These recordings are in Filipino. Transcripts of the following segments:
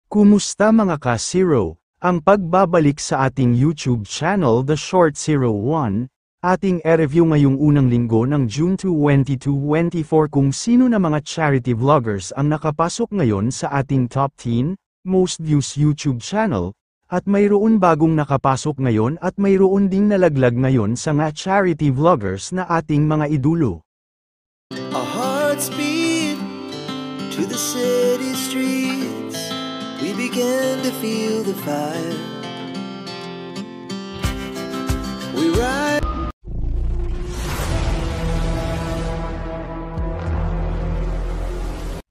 Kumusta mga ka-Zero? Ang pagbabalik sa ating YouTube channel The Short 01, ating e-review ngayong unang linggo ng June 2024 kung sino na mga charity vloggers ang nakapasok ngayon sa ating top 10 most views YouTube channel, at mayroon bagong nakapasok ngayon at mayroon ding nalaglag ngayon sa nga charity vloggers na ating mga idolo. Our hearts beat to the city streets. We began to feel the fire. We ride.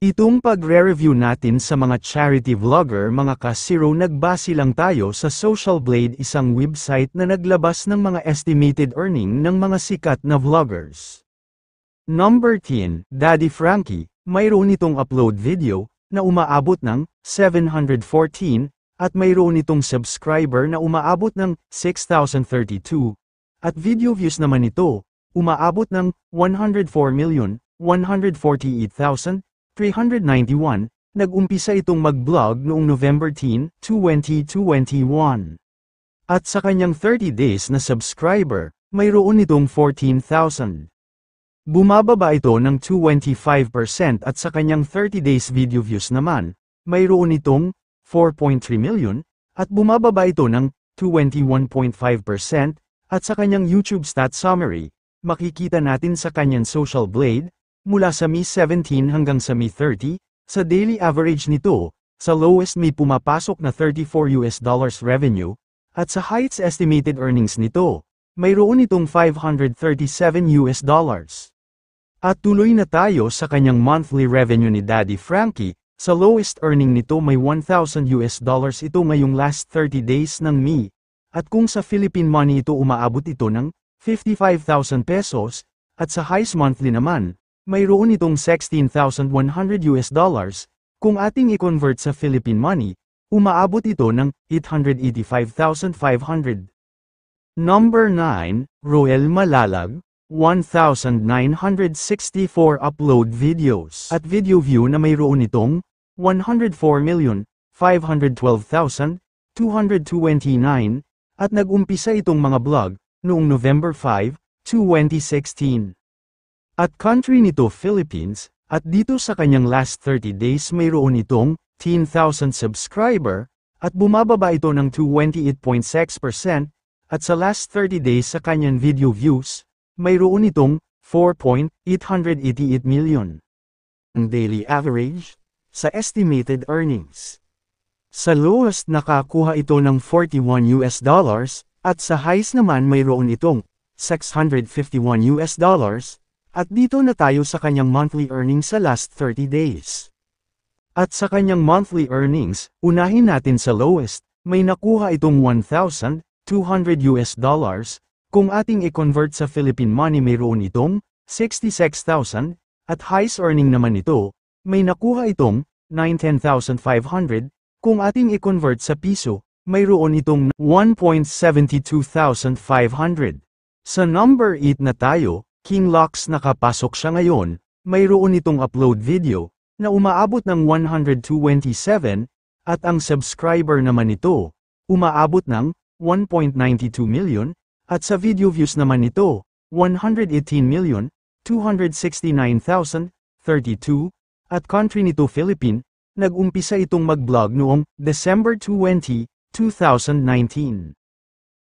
Itong pagre-review natin sa mga charity vlogger mga ka-Zero, nagbase lang tayo sa Social Blade, isang website na naglabas ng mga estimated earning ng mga sikat na vloggers. Number 10, Daddy Frankie, mayroon itong upload video na umaabot ng 714, at mayroon itong subscriber na umaabot ng 6,032, at video views naman ito, umaabot ng 104,148,391, nag-umpisa itong mag-vlog noong November 10, 2021. At sa kanyang 30 days na subscriber, mayroon itong 14,000. Bumababa ito ng 25% at sa kanyang 30 days video views naman, mayroon itong 4.3 million, at bumababa ito ng 21.5%, at sa kanyang YouTube stat summary, makikita natin sa kanyang Social Blade, mula sa Mi 17 hanggang sa Mi 30, sa daily average nito, sa lowest may pumapasok na $34 revenue, at sa highest estimated earnings nito, mayroon itong $537. At tuloy na tayo sa kanyang monthly revenue ni Daddy Frankie, sa lowest earning nito may $1,000 ito ngayong last 30 days ng Mi, at kung sa Philippine money ito umaabot ito ng 55,000 pesos, at sa highest monthly naman, mayroon itong $16,100, kung ating i-convert sa Philippine money, umaabot ito ng 885,500. Number 9, Roel Malalag, 1,964 upload videos at video view na mayroon itong 104,512,229, at nag-umpisa itong mga vlog noong November 5, 2016. At country nito Philippines, at dito sa kanyang last 30 days mayroon itong 10,000 subscriber, at bumababa ito ng 28.6%, at sa last 30 days sa kanyang video views, mayroon itong 4.888 million. Ang daily average sa estimated earnings. Sa lowest nakakuha ito ng $41, at sa highest naman mayroon itong $651, at dito na tayo sa kanyang monthly earnings sa last 30 days. At sa kanyang monthly earnings, unahin natin sa lowest, may nakuha itong $1,200, kung ating i-convert sa Philippine money mayroon itong 66,000, at highest earning naman ito, may nakuha itong 19,500, kung ating i-convert sa piso, mayroon itong 1.72,500. Sa number 8 na tayo, King Locks, nakapasok siya ngayon, mayroon itong upload video, na umaabot ng 127, at ang subscriber naman ito, umaabot ng 1.92 million, at sa video views naman ito, 118,269,032, at country nito Philippine, nag-umpisa itong mag-vlog noong December 20, 2019.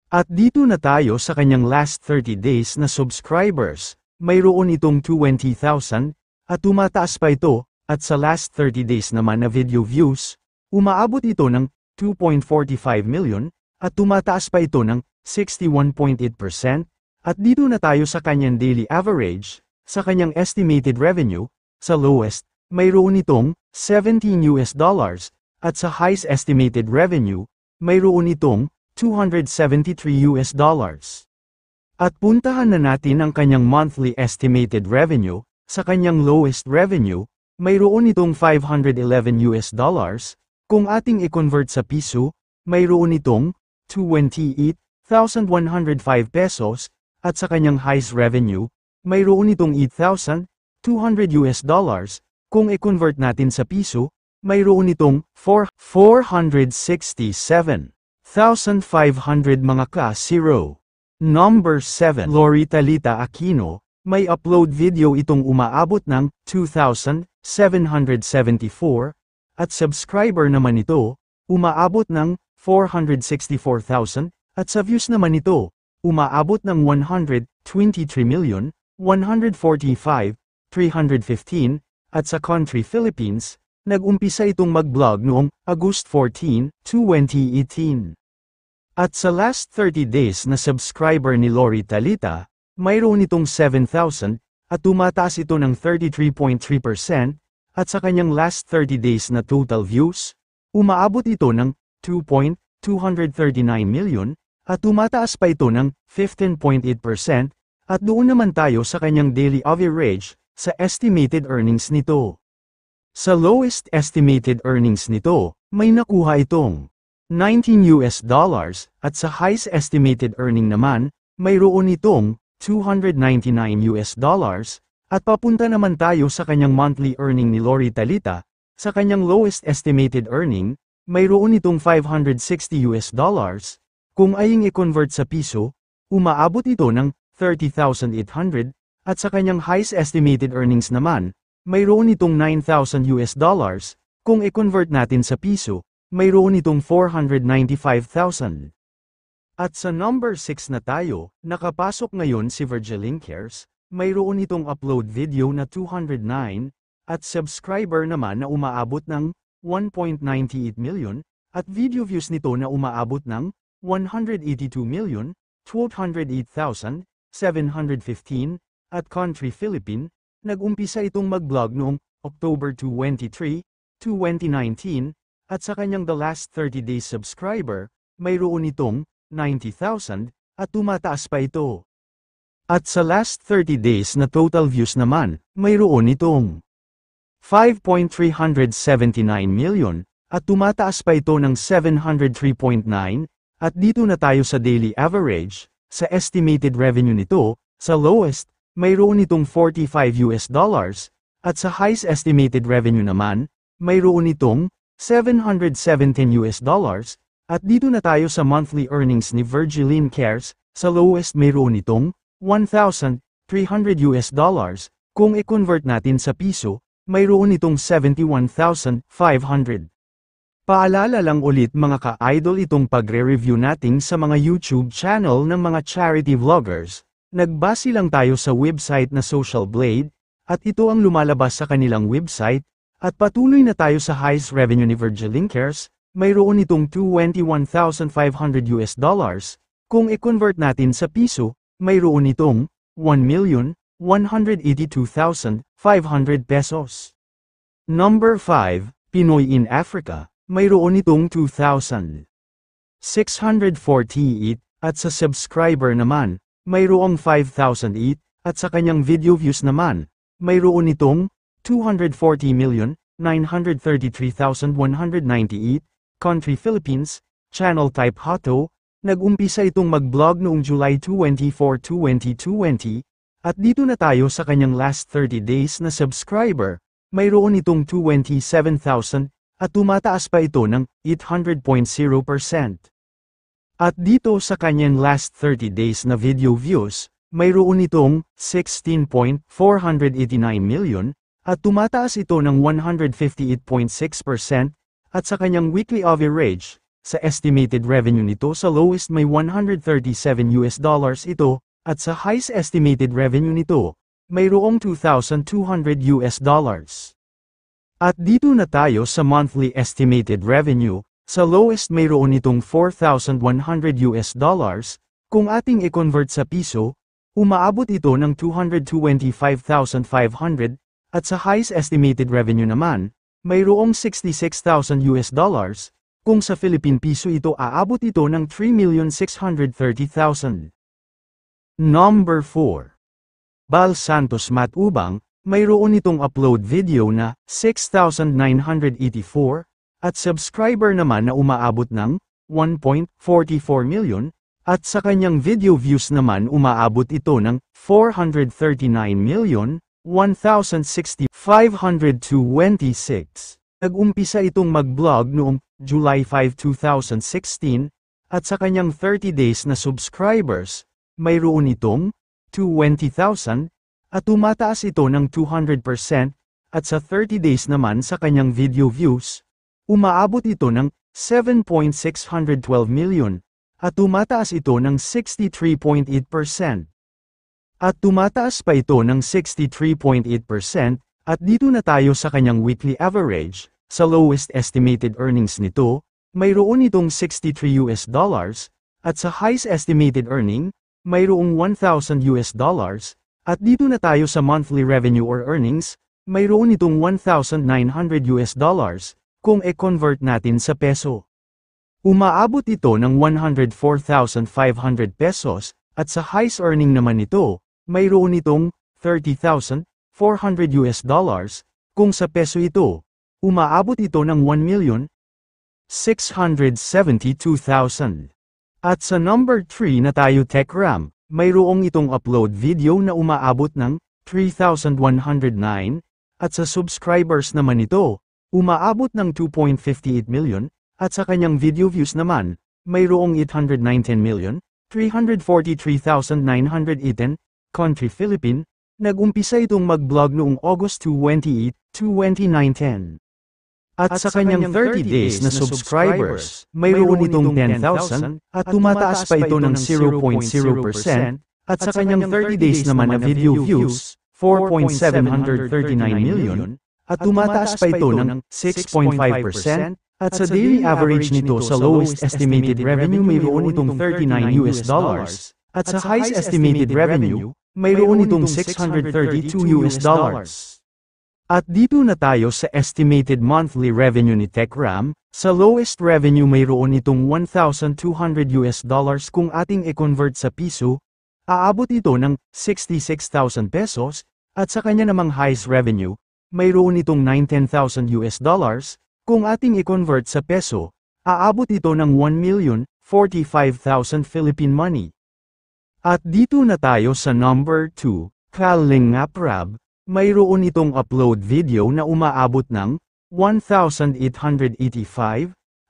At dito na tayo sa kanyang last 30 days na subscribers, mayroon itong 20,000, at tumataas pa ito, at sa last 30 days naman na video views, umaabot ito ng 2.45 million, at tumataas pa ito ng 61.8%, at dito na tayo sa kanyang daily average, sa kanyang estimated revenue, sa lowest, mayroon itong $17, at sa highest estimated revenue, mayroon itong $273. At puntahan na natin ang kanyang monthly estimated revenue, sa kanyang lowest revenue, mayroon itong $511, kung ating i-convert sa piso, mayroon itong 28,105 pesos, at sa kanyang highest revenue, mayroon itong $8,200, kung i-convert natin sa piso, mayroon itong 467,500 mga class 0. Number 7. Lori Talita Aquino, may upload video itong umaabot ng 2,774, at subscriber naman ito, umaabot ng 464,000, at sa views naman ito, umaabot ng 123,145,315, at sa country Philippines, nag-umpisa itong mag-vlog noong August 14, 2018. At sa last 30 days na subscriber ni Lori Talita, mayroon itong 7,000, at tumataas ito ng 33.3%, at sa kanyang last 30 days na total views, umaabot ito ng 2.239 million, at tumataas pa ito ng 15.8%, at doon naman tayo sa kanyang daily average, sa estimated earnings nito. Sa lowest estimated earnings nito, may nakuha itong $19 at sa highest estimated earning naman, mayroon itong $299 at papunta naman tayo sa kanyang monthly earning ni Lori Talita. Sa kanyang lowest estimated earning, mayroon itong $560 kung aying i-convert sa piso, umaabot ito ng 30,800 at sa kanyang highest estimated earnings naman, mayroon itong $9,000 kung i-convert natin sa piso, mayroon itong 495,000. At sa number 6 na tayo, nakapasok ngayon si Virgilin Cares, mayroon itong upload video na 209, at subscriber naman na umaabot ng 1.98 million, at video views nito na umaabot ng 182,208,715, at country Philippine, nag-umpisa itong mag-vlog noong October 23, 2019, at sa kanyang the last 30 days subscriber, mayroon itong 90,000, at tumataas pa ito. At sa last 30 days na total views naman, mayroon itong 5.379 million, at tumataas pa ito ng 703.9, at dito na tayo sa daily average, sa estimated revenue nito, sa lowest, mayroon itong $45, at sa highest estimated revenue naman, mayroon itong $717, at dito na tayo sa monthly earnings ni Virgilin Cares, sa lowest mayroon itong $1,300, kung i-convert natin sa piso, mayroon itong 71,500. Paalala lang ulit mga ka-idol itong pagre-review natin sa mga YouTube channel ng mga charity vloggers. Nagbase lang tayo sa website na Social Blade, at ito ang lumalabas sa kanilang website, at patuloy na tayo sa highest revenue ni Virgilin Cares, mayroon itong $21,500, kung i-convert natin sa piso, mayroon itong 1,182,500 pesos. Number 5, Pinoy in Africa, mayroon itong 2,648, at sa subscriber naman, mayroong 5,008, at sa kanyang video views naman, mayroon itong 240,933,198, country Philippines, channel type Hato, nag-umpisa itong mag-vlog noong July 24, 2020, at dito na tayo sa kanyang last 30 days na subscriber, mayroon itong 27,000, at tumataas pa ito ng 800.0%. At dito sa kanyang last 30 days na video views, mayroon itong 16.489 million, at tumataas ito ng 158.6%, at sa kanyang weekly average, sa estimated revenue nito sa lowest may $137 ito, at sa highest estimated revenue nito, mayroong $2,200. At dito na tayo sa monthly estimated revenue, sa lowest mayroon itong $4,100, kung ating i-convert sa piso, umaabot ito ng 225,500, at sa highest estimated revenue naman, mayroong $66,000, kung sa Philippine piso ito aabot ito ng 3,630,000. Number 4. Bal Santos Matubang, mayroon itong upload video na 6,984, at subscriber naman na umaabot ng 1.44 million, at sa kanyang video views naman umaabot ito ng 439,160,526. Nag-umpisa itong mag-vlog noong July 5, 2016, at sa kanyang 30 days na subscribers, mayroon itong 20,000, at tumataas ito ng 200%, at sa 30 days naman sa kanyang video views, umaabot ito ng 7.612 million, at tumataas ito ng 63.8%. At tumataas pa ito ng 63.8%, at dito na tayo sa kanyang weekly average. Sa lowest estimated earnings nito, mayroon itong $63, at sa highest estimated earning, mayroong $1,000, at dito na tayo sa monthly revenue or earnings, mayroon itong $1,900, kung e-convert natin sa peso. Umaabot ito ng 104,500 pesos, at sa highest earning naman nito, mayroon itong $30,400, kung sa peso ito, umaabot ito ng 1,672,000. At sa number 3 na tayo TechRam, mayroong itong upload video na umaabot ng 3,109, at sa subscribers naman ito, umaabot ng 2.58 million, at sa kanyang video views naman, mayroong 819,343,918, country Philippine, nag-umpisa itong mag-vlog noong August 28, 2019. At sa kanyang 30 days na subscribers, mayroon itong 10,000, at tumataas pa ito ng 0.0%, at sa kanyang 30 days naman na video views, 4.739 million, at tumataas pa ito ng 6.5%, at sa daily average nito sa lowest estimated revenue mayroon itong $39, at sa highest estimated revenue, mayroon itong $632. At dito na tayo sa estimated monthly revenue ni TechRam. Sa lowest revenue mayroon itong $1,200 kung ating e-convert sa piso, aabot ito ng 66,000 pesos, at sa kanya namang highest revenue, mayroon itong $19,000, kung ating i-convert sa peso, aabot ito ng 1,045,000 Philippine money. At dito na tayo sa number 2, Kalingap Rab, mayroon itong upload video na umaabot ng 1,885,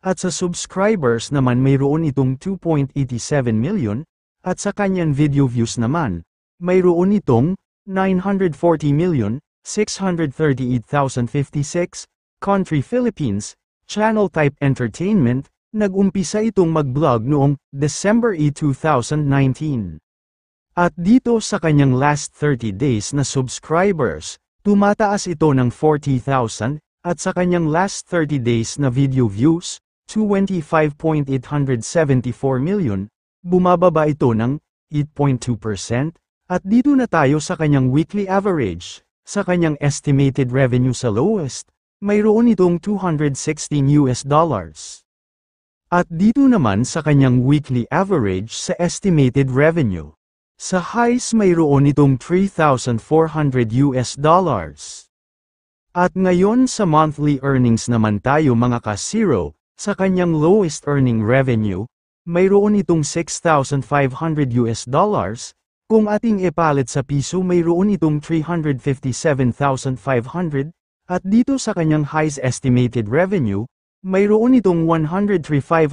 at sa subscribers naman mayroon itong 2.87 million, at sa kanyang video views naman, mayroon itong 940,638,056, country Philippines, channel type entertainment, nag-umpisa itong mag-vlog noong December 8, 2019. At dito sa kanyang last 30 days na subscribers, tumataas ito ng 40,000, at sa kanyang last 30 days na video views, 25.874 million, bumababa ito ng 8.2%, at dito na tayo sa kanyang weekly average. Sa kanyang estimated revenue sa lowest, mayroon itong $216. At dito naman sa kanyang weekly average sa estimated revenue. Sa highs mayroon itong $3,400. At ngayon sa monthly earnings naman tayo mga ka-zero, sa kanyang lowest earning revenue, mayroon itong $6,500. Kung ating ipalit sa piso mayroon itong 357,500, at dito sa kanyang highest estimated revenue, mayroon itong $103,500.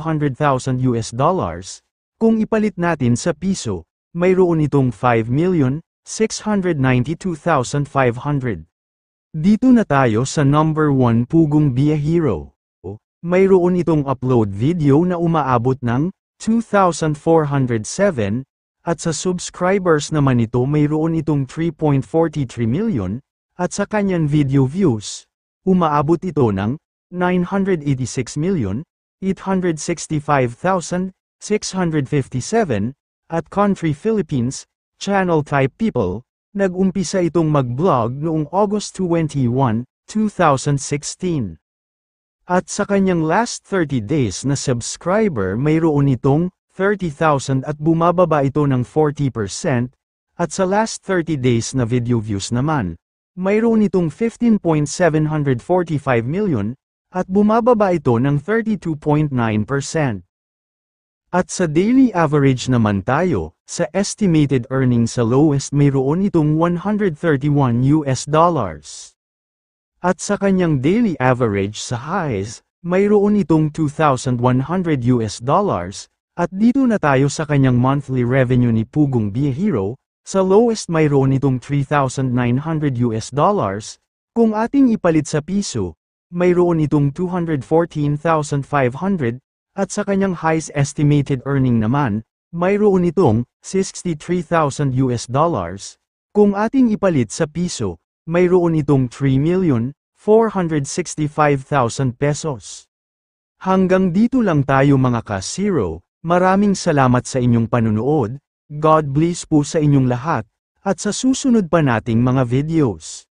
Kung ipalit natin sa piso, mayroon itong 5,692,500. Dito na tayo sa number 1 Pugong Biyahero. Mayroon itong upload video na umaabot ng 2,407, at sa subscribers naman ito mayroon itong 3.43 million, at sa kanyang video views, umaabot ito ng 986,865,657, at country Philippines, channel type people, nag-umpisa itong mag-vlog noong August 21, 2016. At sa kanyang last 30 days na subscriber mayroon itong 30,000 at bumababa ito ng 40%, at sa last 30 days na video views naman, mayroon itong 15.745 million, at bumababa ito ng 32.9%. At sa daily average naman tayo, sa estimated earnings sa lowest mayroon itong $131. At sa kanyang daily average sa highs, mayroon itong $2,100, at dito na tayo sa kanyang monthly revenue ni Pugong Biyahero, sa lowest mayroon itong $3,900, kung ating ipalit sa piso, mayroon itong 214,500, at sa kanyang highest estimated earning naman, mayroon itong $63,000. Kung ating ipalit sa piso, mayroon itong 3,465,000 pesos. Hanggang dito lang tayo mga ka-zero, maraming salamat sa inyong panunood, God bless po sa inyong lahat, at sa susunod pa nating mga videos.